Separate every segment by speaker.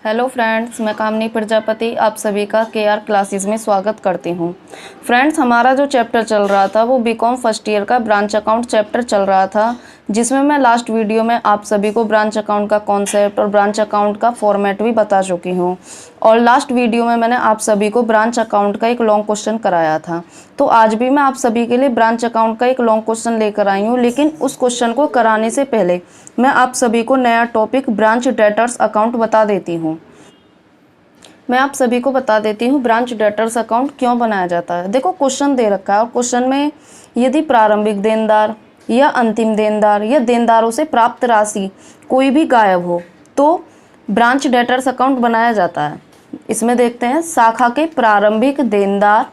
Speaker 1: Hello friends, मैं कामनी प्रजापति आप सभी का केआर क्लासेस में स्वागत करती हूँ। फ्रेंड्स, हमारा जो चैप्टर चल रहा था वो बीकॉम फर्स्ट ईयर का ब्रांच अकाउंट चैप्टर चल रहा था, जिसमें मैं लास्ट वीडियो में आप सभी को ब्रांच अकाउंट का कॉन्सेप्ट और ब्रांच अकाउंट का फॉर्मेट भी बता चुकी हूँ। और लास्ट वीडियो में मैंने आप सभी को ब्रांच अकाउंट का एक लॉन्ग क्वेश्चन कराया था। तो आज भी मैं आप सभी के लिए ब्रांच अकाउंट का एक लॉन्ग क्वेश्चन लेकर आई हूँ, लेकिन उस क्वेश्चन को कराने से पहले मैं आप सभी को नया टॉपिक ब्रांच डेटर्स अकाउंट बता देती हूँ। मैं आप सभी को बता देती हूँ ब्रांच डेटर्स अकाउंट क्यों बनाया जाता है। देखो, क्वेश्चन दे रखा है और क्वेश्चन में यदि प्रारंभिक देनदार या अंतिम देनदार या देनदारों से प्राप्त राशि कोई भी गायब हो तो ब्रांच डेटर्स अकाउंट बनाया जाता है। इसमें देखते हैं, शाखा के प्रारंभिक देनदार,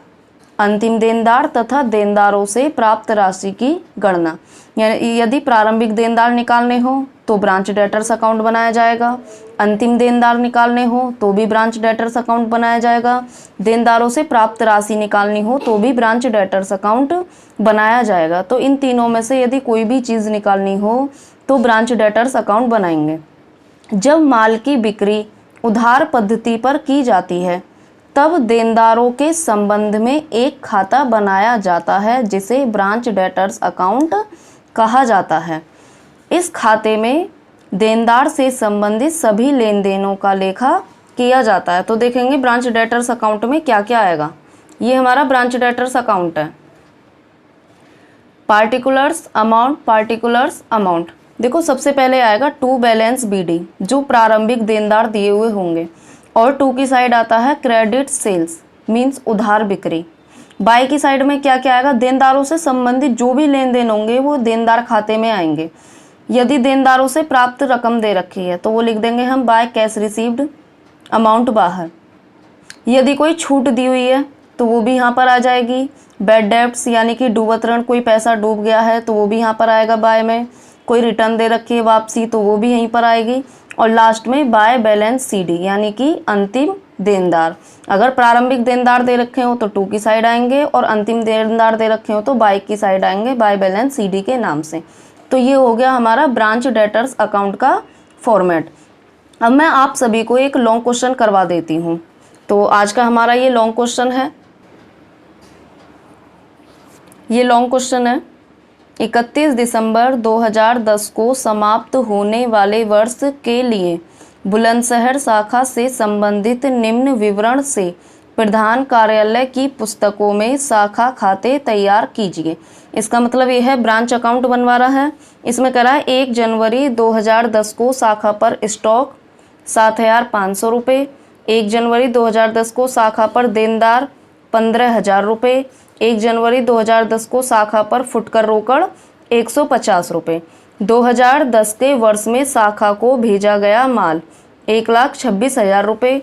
Speaker 1: अंतिम देनदार तथा देनदारों से प्राप्त राशि की गणना। यानी यदि प्रारंभिक देनदार निकालने हो तो ब्रांच डेटर्स अकाउंट बनाया जाएगा, अंतिम देनदार निकालने हो तो भी ब्रांच डेटर्स अकाउंट बनाया जाएगा, देनदारों से प्राप्त राशि निकालनी हो तो भी ब्रांच डेटर्स अकाउंट बनाया जाएगा। तो इन तीनों में से यदि कोई भी चीज़ निकालनी हो तो ब्रांच डेटर्स अकाउंट बनाएंगे। जब माल की बिक्री उधार पद्धति पर की जाती है तब देनदारों के संबंध में एक खाता बनाया जाता है जिसे ब्रांच डेटर्स अकाउंट कहा जाता है। इस खाते में देनदार से संबंधित सभी लेन देनों का लेखा किया जाता है। तो देखेंगे ब्रांच डेटर्स अकाउंट में क्या क्या आएगा। ये हमारा ब्रांच डेटर्स अकाउंट है। Particulars amount. देखो, सबसे पहले आएगा टू बैलेंस बीडी, जो प्रारंभिक देनदार दिए हुए होंगे, और टू की साइड आता है क्रेडिट सेल्स मींस उधार बिक्री। बाय की साइड में क्या क्या आएगा, देनदारों से संबंधित जो भी लेन देन होंगे वो देनदार खाते में आएंगे। यदि देनदारों से प्राप्त रकम दे रखी है तो वो लिख देंगे हम बाय कैश रिसीव्ड, अमाउंट बाहर। यदि कोई छूट दी हुई है तो वो भी यहाँ पर आ जाएगी। बैड डेब्ट्स यानी कि डूबत ऋण, कोई पैसा डूब गया है तो वो भी यहाँ पर आएगा बाय में। कोई रिटर्न दे रखी है वापसी तो वो भी यहीं पर आएगी। और लास्ट में बाय बैलेंस सीडी यानी कि अंतिम देनदार। अगर प्रारंभिक देनदार दे रखे हो तो टू की साइड आएंगे और अंतिम देनदार दे रखे हो तो बाय की साइड आएंगे, बाय बैलेंस सीडी के नाम से। तो ये हो गया हमारा ब्रांच डेटर्स अकाउंट का फॉर्मेट। अब मैं आप सभी को एक लॉन्ग क्वेश्चन करवा देती हूँ। तो आज का हमारा ये लॉन्ग क्वेश्चन है। ये लॉन्ग क्वेश्चन है, 31 दिसंबर 2010 को समाप्त होने वाले वर्ष के लिए बुलंदशहर शाखा से संबंधित निम्न विवरण से प्रधान कार्यालय की पुस्तकों में शाखा खाते तैयार कीजिए। इसका मतलब ये है ब्रांच अकाउंट बनवा रहा है। इसमें कह रहा है 1 जनवरी 2010 को शाखा पर स्टॉक 7,500 रुपये, 1 जनवरी 2010 को शाखा पर देनदार 15,000 रुपये, 1 जनवरी 2010 को शाखा पर फुटकर रोकड़ 150 रुपये। 2010 के वर्ष में शाखा को भेजा गया माल 1,26,000 रुपये।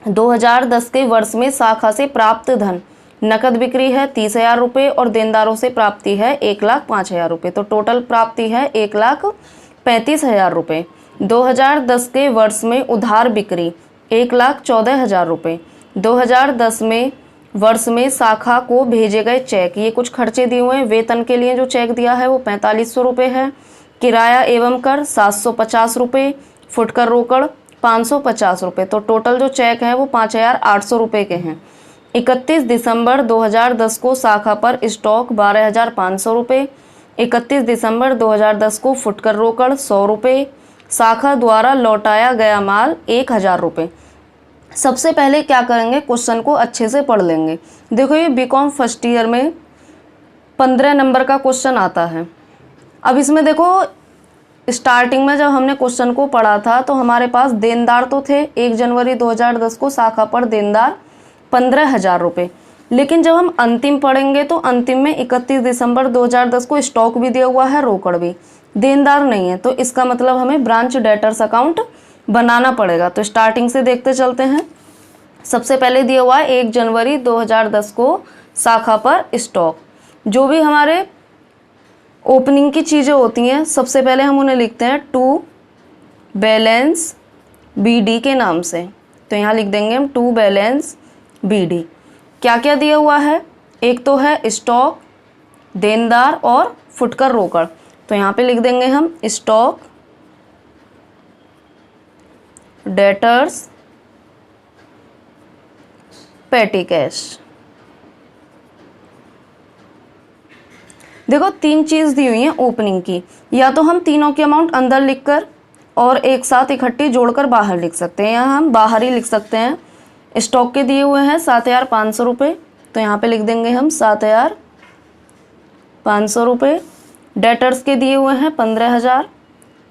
Speaker 1: 2010 के वर्ष में शाखा से प्राप्त धन नकद बिक्री है 30,000 रुपये और देनदारों से प्राप्ति है 1,05,000 रुपये। तो टोटल प्राप्ति है 1,35,000 रुपये। 2010 के वर्ष में उधार बिक्री 1,14,000 रुपये। 2010 में वर्ष में शाखा को भेजे गए चेक, ये कुछ खर्चे दिए हुए हैं। वेतन के लिए जो चेक दिया है वो 4,500 रुपये है। किराया एवं कर 750 रुपये, फुटकर रोकड़ 550 रुपये। तो टोटल जो चेक है वो 5,800 रुपये के हैं। 31 दिसंबर 2010 को शाखा पर स्टॉक 12,500 रुपये। 31 दिसंबर 2010 को फुटकर रोकड़ 100 रुपये। शाखा द्वारा लौटाया गया माल 1,000 रुपये। सबसे पहले क्या करेंगे, क्वेश्चन को अच्छे से पढ़ लेंगे। देखो, ये बीकॉम फर्स्ट ईयर में 15 नंबर का क्वेश्चन आता है। अब इसमें देखो, स्टार्टिंग में जब हमने क्वेश्चन को पढ़ा था तो हमारे पास देनदार तो थे 1 जनवरी 2010 को शाखा पर देनदार 15,000 रुपये। लेकिन जब हम अंतिम पढ़ेंगे तो अंतिम में 31 दिसंबर 2010 को स्टॉक भी दिया हुआ है, रोकड़ भी, देनदार नहीं है। तो इसका मतलब हमें ब्रांच डेटर्स अकाउंट बनाना पड़ेगा। तो स्टार्टिंग से देखते चलते हैं। सबसे पहले दिया हुआ है 1 जनवरी 2010 को शाखा पर स्टॉक। जो भी हमारे ओपनिंग की चीज़ें होती हैं सबसे पहले हम उन्हें लिखते हैं टू बैलेंस बीडी के नाम से। तो यहाँ लिख देंगे हम टू बैलेंस बीडी। क्या क्या दिया हुआ है, एक तो है स्टॉक, देनदार और फुटकर रोकड़। तो यहाँ पे लिख देंगे हम स्टॉक, डेटर्स पेटी कैश। देखो 3 चीज़ दी हुई है ओपनिंग की, या तो हम तीनों की अमाउंट अंदर लिखकर और एक साथ इकट्ठी जोड़कर बाहर लिख सकते हैं, या हम बाहर ही लिख सकते हैं। स्टॉक के दिए हुए हैं 7,500 रुपये, तो यहाँ पे लिख देंगे हम 7,500 रुपये। डेटर्स के दिए हुए हैं 15,000,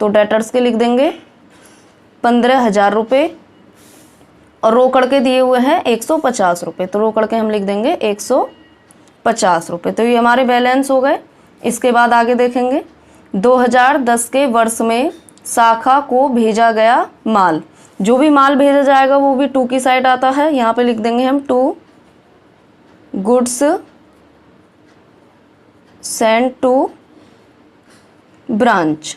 Speaker 1: तो डेटर्स के लिख देंगे 15,000 रुपये। और रोकड़ के दिए हुए हैं 150 रुपये, तो रोकड़ के हम लिख देंगे 150 रुपये। तो ये हमारे बैलेंस हो गए। इसके बाद आगे देखेंगे 2010 के वर्ष में शाखा को भेजा गया माल। जो भी माल भेजा जाएगा वो भी टू की साइड आता है। यहाँ पे लिख देंगे हम to goods send to branch.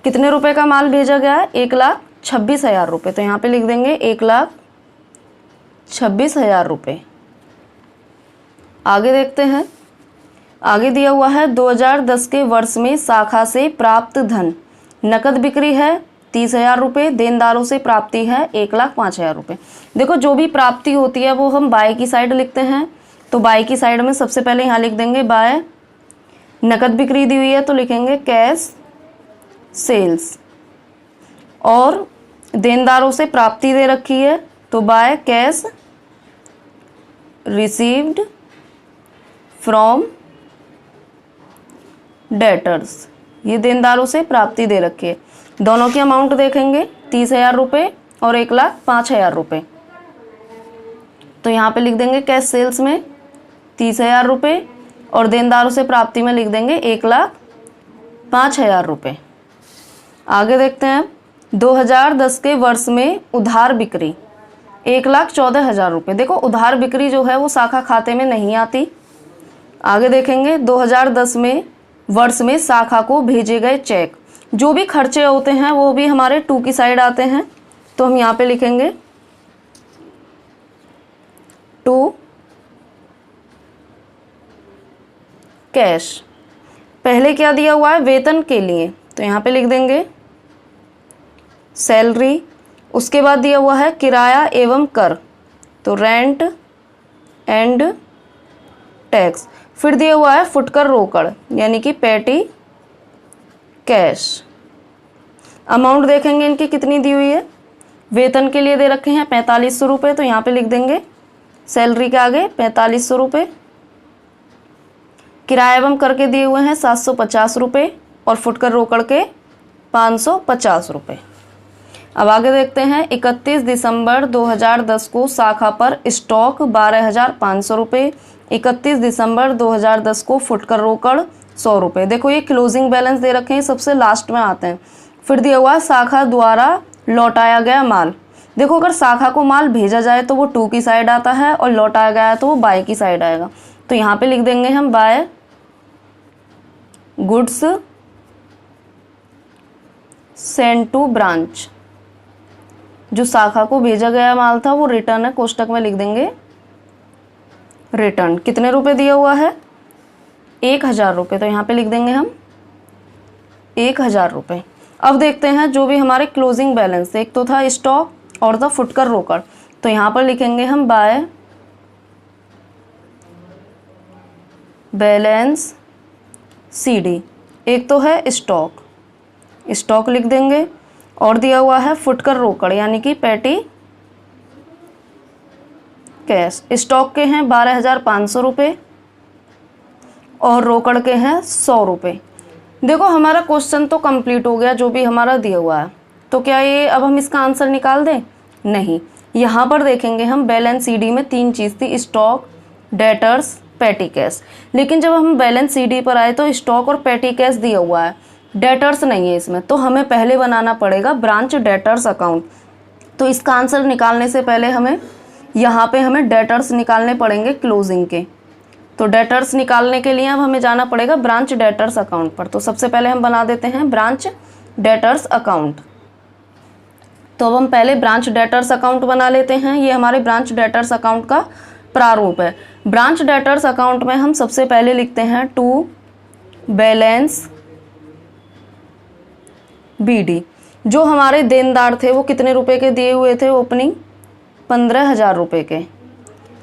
Speaker 1: कितने रुपए का माल भेजा गया है? 1,26,000 रुपये, तो यहाँ पे लिख देंगे 1,26,000 रुपये। आगे देखते हैं, आगे दिया हुआ है 2010 के वर्ष में शाखा से प्राप्त धन। नकद बिक्री है 30,000 रुपये, देनदारों से प्राप्ति है 1,05,000 रुपये। देखो जो भी प्राप्ति होती है वो हम बाय की साइड लिखते हैं, तो बाय की साइड में सबसे पहले यहाँ लिख देंगे बाय। नकद बिक्री दी हुई है तो लिखेंगे कैश सेल्स। और देनदारों से प्राप्ति दे रखी है तो by cash received from debtors. ये देनदारों से प्राप्ति दे रखी है। दोनों की अमाउंट देखेंगे 30,000 रुपये और 1,05,000 रुपये, तो यहाँ पे लिख देंगे कैश सेल्स में 30,000 रुपये और देनदारों से प्राप्ति में लिख देंगे 1,05,000 रुपये। आगे देखते हैं 2010 के वर्ष में उधार बिक्री 1,14,000 रुपये। देखो उधार बिक्री जो है वो शाखा खाते में नहीं आती। आगे देखेंगे 2010 में वर्ष में शाखा को भेजे गए चेक। जो भी खर्चे होते हैं वो भी हमारे टू की साइड आते हैं, तो हम यहाँ पे लिखेंगे टू कैश। पहले क्या दिया हुआ है? वेतन के लिए, तो यहाँ पे लिख देंगे सैलरी। उसके बाद दिया हुआ है किराया एवं कर, तो रेंट एंड टैक्स। फिर दिया हुआ है फुटकर रोकड़ यानी कि पेटी कैश। अमाउंट देखेंगे इनकी कितनी दी हुई है। वेतन के लिए दे रखे हैं 4,500 रुपये, तो यहाँ पे लिख देंगे सैलरी के आगे 4,500 रुपये। किराया एवं कर के दिए हुए हैं 750 रुपये और फुटकर रोकड़ के 550 रुपये। अब आगे देखते हैं 31 दिसंबर 2010 को शाखा पर स्टॉक 12,500 रुपये। 31 दिसंबर 2010 को फुटकर रोकड़ 100 रुपये। देखो ये क्लोजिंग बैलेंस दे रखे हैं, सबसे लास्ट में आते हैं। फिर दिया हुआ शाखा द्वारा लौटाया गया माल। देखो अगर शाखा को माल भेजा जाए तो वो टू की साइड आता है और लौटाया गया है तो वो बाय की साइड आएगा, तो यहाँ पे लिख देंगे हम by goods send to branch. जो शाखा को भेजा गया माल था वो रिटर्न है, कोष्टक में लिख देंगे रिटर्न। कितने रुपए दिया हुआ है? 1,000 रुपये, तो यहाँ पे लिख देंगे हम 1,000 रुपये। अब देखते हैं जो भी हमारे क्लोजिंग बैलेंस, एक तो था स्टॉक और था फुटकर रोकड़, तो यहाँ पर लिखेंगे हम बाय बैलेंस CD। एक तो है स्टॉक, स्टॉक लिख देंगे, और दिया हुआ है फुटकर रोकड़ यानी कि पेटी कैश। स्टॉक के हैं 12,500 रुपये और रोकड़ के हैं 100 रुपये। देखो हमारा क्वेश्चन तो कंप्लीट हो गया जो भी हमारा दिया हुआ है, तो क्या ये अब हम इसका आंसर निकाल दें? नहीं। यहाँ पर देखेंगे हम बैलेंस CD में 3 चीज़ थी, स्टॉक, डेटर्स, पेटी कैश। लेकिन जब हम बैलेंस CD पर आए तो स्टॉक और पेटी कैश दिया हुआ है, डेटर्स नहीं है इसमें, तो हमें पहले बनाना पड़ेगा ब्रांच डेटर्स अकाउंट। तो इसका आंसर निकालने से पहले हमें यहाँ पे हमें डेटर्स निकालने पड़ेंगे क्लोजिंग के। तो डेटर्स निकालने के लिए अब हमें जाना पड़ेगा ब्रांच डेटर्स अकाउंट पर। तो सबसे पहले हम बना देते हैं ब्रांच डेटर्स अकाउंट। तो अब हम पहले ब्रांच डेटर्स अकाउंट बना लेते हैं। ये हमारे ब्रांच डेटर्स अकाउंट का प्रारूप है। ब्रांच डेटर्स अकाउंट में हम सबसे पहले लिखते हैं टू बैलेंस BD। जो हमारे देनदार थे वो कितने रुपए के दिए हुए थे ओपनिंग, 15,000 रुपये के।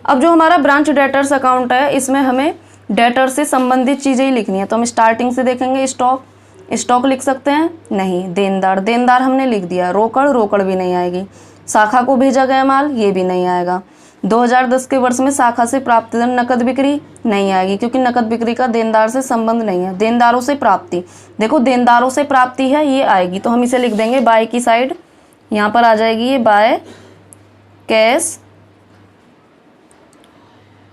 Speaker 1: अब जो हमारा ब्रांच डेटर्स अकाउंट है इसमें हमें डेटर से संबंधित चीज़ें ही लिखनी है, तो हम स्टार्टिंग से देखेंगे। स्टॉक लिख सकते हैं, नहीं। देनदार हमने लिख दिया। रोकड़ भी नहीं आएगी। शाखा को भेजा गया माल, ये भी नहीं आएगा। 2010 के वर्ष में शाखा से प्राप्त धन नकद बिक्री नहीं आएगी, क्योंकि नकद बिक्री का देनदार से संबंध नहीं है। देनदारों से प्राप्ति, देखो देनदारों से प्राप्ति है, ये आएगी, तो हम इसे लिख देंगे बाय की साइड। यहाँ पर आ जाएगी ये by cash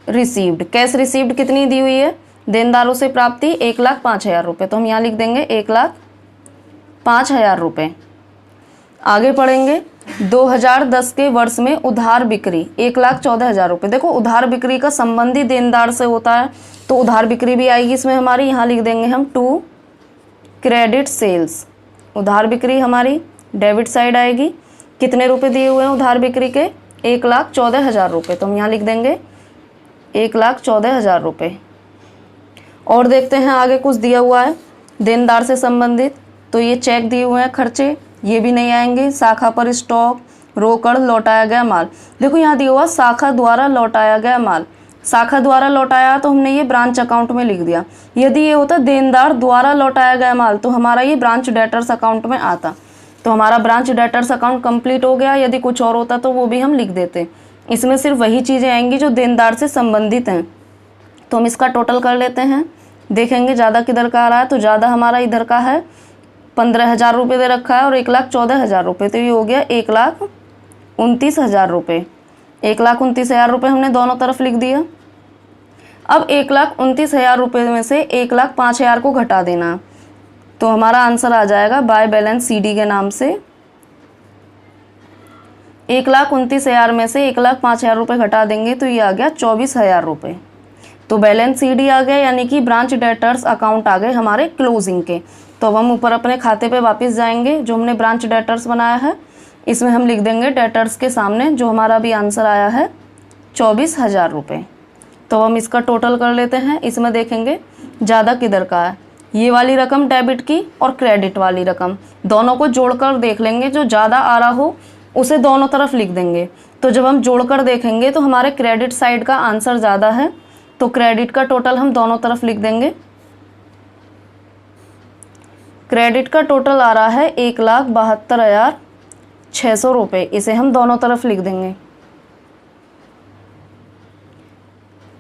Speaker 1: received. Cash received कितनी दी हुई है, देनदारों से प्राप्ति 1,05,000 रुपये, तो हम यहाँ लिख देंगे 1,05,000 रुपये। आगे पढ़ेंगे। 2010 के वर्ष में उधार बिक्री 1,14,000 रुपये। देखो उधार बिक्री का संबंधी देनदार से होता है, तो उधार बिक्री भी आएगी इसमें हमारी। यहाँ लिख देंगे हम टू क्रेडिट सेल्स। उधार बिक्री हमारी डेबिट साइड आएगी। कितने रुपए दिए हुए हैं उधार बिक्री के, 1,14,000 रुपये, तो हम यहाँ लिख देंगे 1,14,000 रुपये। और देखते हैं आगे कुछ दिया हुआ है देनदार से संबंधित, तो ये चेक दिए हुए हैं, खर्चे, ये भी नहीं आएंगे। शाखा पर स्टॉक, रोकड़, लौटाया गया माल। देखो यहाँ दिया हुआ शाखा द्वारा लौटाया गया माल। शाखा द्वारा लौटाया तो हमने ये ब्रांच अकाउंट में लिख दिया। यदि ये होता देनदार द्वारा लौटाया गया माल तो हमारा ये ब्रांच डेटर्स अकाउंट में आता, तो हमारा ब्रांच डेटर्स अकाउंट कंप्लीट हो गया। यदि कुछ और होता तो वो भी हम लिख देते। इसमें सिर्फ वही चीज़ें आएंगी जो देनदार से संबंधित हैं। तो हम इसका टोटल कर लेते हैं, देखेंगे ज़्यादा किधर का आ रहा है। तो ज़्यादा हमारा इधर का है, 15,000 रुपये दे रखा है और 1,14,000 रुपये, तो ये हो गया 1,29,000 रुपये। 1,29,000 रुपये हमने दोनों तरफ लिख दिया। अब 1,29,000 रुपये में से 1,05,000 को घटा देना, तो हमारा आंसर आ जाएगा बाय बैलेंस सीडी के नाम से। 1,29,000 में से 1,05,000 रुपये घटा देंगे तो ये आ गया 24,000 रुपये। तो बैलेंस सीडी आ गया, यानी कि ब्रांच डेटर्स अकाउंट आ गए हमारे क्लोजिंग के। तो अब हम ऊपर अपने खाते पे वापस जाएंगे। जो हमने ब्रांच डेटर्स बनाया है इसमें हम लिख देंगे डेटर्स के सामने जो हमारा भी आंसर आया है 24,000 रुपये। तो हम इसका टोटल कर लेते हैं। इसमें देखेंगे ज़्यादा किधर का है, ये वाली रकम डेबिट की और क्रेडिट वाली रकम, दोनों को जोड़कर देख लेंगे। जो ज़्यादा आ रहा हो उसे दोनों तरफ लिख देंगे। तो जब हम जोड़कर देखेंगे तो हमारे क्रेडिट साइड का आंसर ज़्यादा है, तो क्रेडिट का टोटल हम दोनों तरफ लिख देंगे। क्रेडिट का टोटल आ रहा है 1,72,600 रुपये, इसे हम दोनों तरफ लिख देंगे।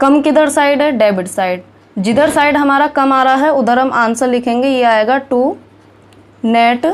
Speaker 1: कम किधर साइड है, डेबिट साइड। जिधर साइड हमारा कम आ रहा है उधर हम आंसर लिखेंगे, ये आएगा टू नेट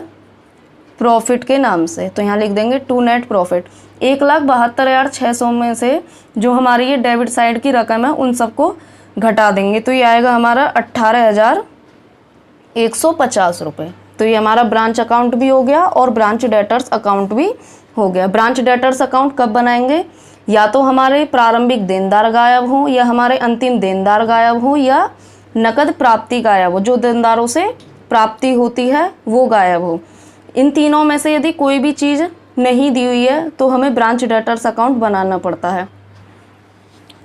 Speaker 1: प्रॉफिट के नाम से। तो यहाँ लिख देंगे टू नेट प्रॉफिट। 1,72,600 में से जो हमारी ये डेबिट साइड की रकम है उन सबको घटा देंगे, तो ये आएगा हमारा 18,150 रुपये। तो ये हमारा ब्रांच अकाउंट भी हो गया और ब्रांच डेटर्स अकाउंट भी हो गया। ब्रांच डेटर्स अकाउंट कब बनाएंगे, या तो हमारे प्रारंभिक देनदार गायब हो, या हमारे अंतिम देनदार गायब हो, या नकद प्राप्ति गायब हो, जो देनदारों से प्राप्ति होती है वो गायब हो। इन तीनों में से यदि कोई भी चीज़ नहीं दी हुई है तो हमें ब्रांच डेटर्स अकाउंट बनाना पड़ता है।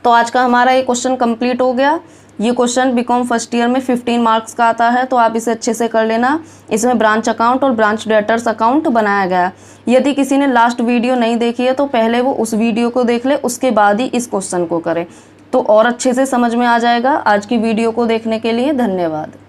Speaker 1: तो आज का हमारा ये क्वेश्चन कंप्लीट हो गया। ये क्वेश्चन बीकॉम फर्स्ट ईयर में 15 मार्क्स का आता है, तो आप इसे अच्छे से कर लेना। इसमें ब्रांच अकाउंट और ब्रांच डेटर्स अकाउंट बनाया गया। यदि किसी ने लास्ट वीडियो नहीं देखी है तो पहले वो उस वीडियो को देख ले, उसके बाद ही इस क्वेश्चन को करे, तो और अच्छे से समझ में आ जाएगा। आज की वीडियो को देखने के लिए धन्यवाद।